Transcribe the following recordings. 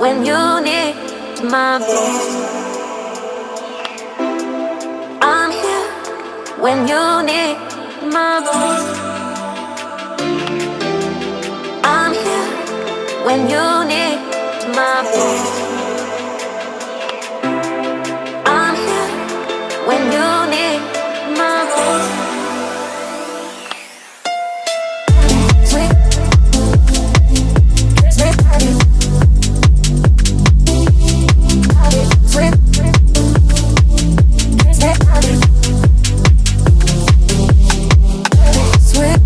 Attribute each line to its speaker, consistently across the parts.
Speaker 1: when you need my voice. I'm here when you need my voice. I'm here when you need my voice. I'm here when you need my voice. Sweet, sweet honey, honey, sweet, sweet honey, sweet,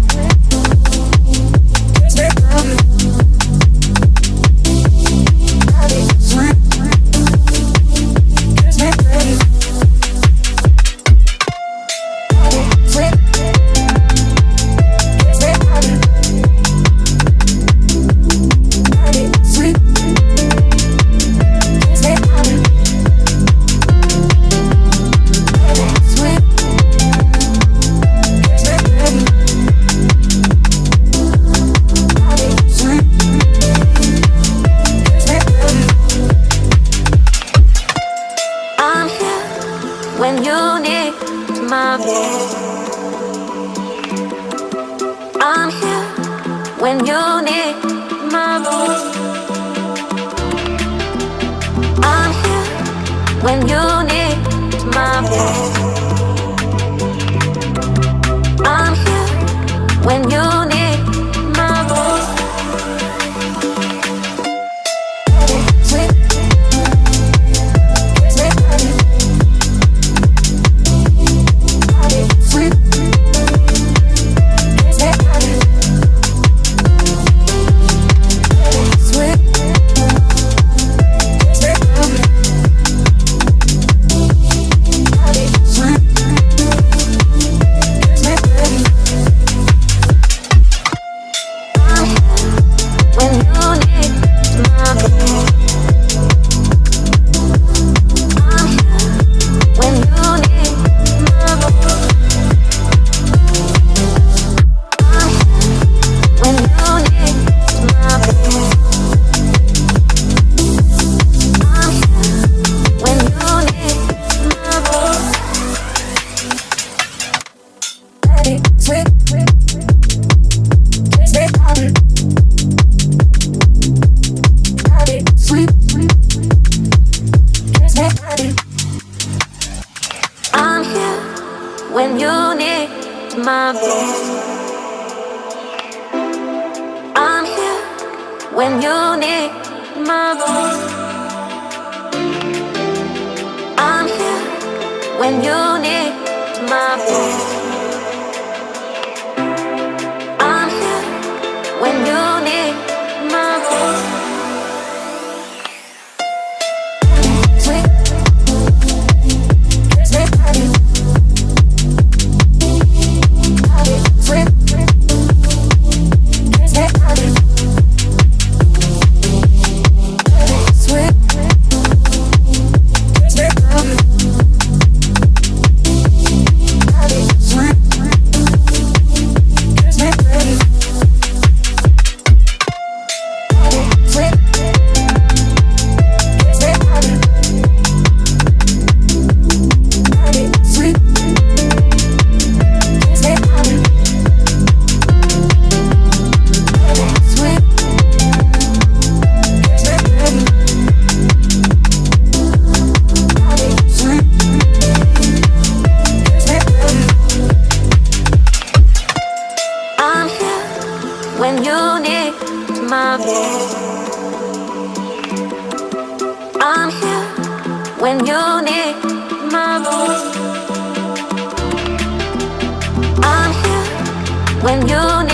Speaker 1: sweet honey, honey, sweet, sweet honey. When you need my voice, I'm here. When you need my voice, I'm here. When you need my voice, I'm here. When you need my voice. Sweet, sweet honey. Sweet, sweet honey, sweet, sweet honey, honey, sweet, sweet honey. I'm here when you need my voice. I'm here when you need my voice. When you need my voice, I'm here. When you need my voice, honey, sweet, sweet honey, honey, sweet, sweet honey. I'm here when you need my voice. I'm here when you need my voice. I'm here when you need my voice. I'm here when you need my voice. Sweet, sweet honey, honey, sweet, sweet honey. Sweet, sweet honey, honey, sweet, sweet honey, sweet, sweet honey, honey, sweet, sweet honey, sweet, sweet honey. I'm here when you need my voice. I'm here when you need my voice. I'm here when you need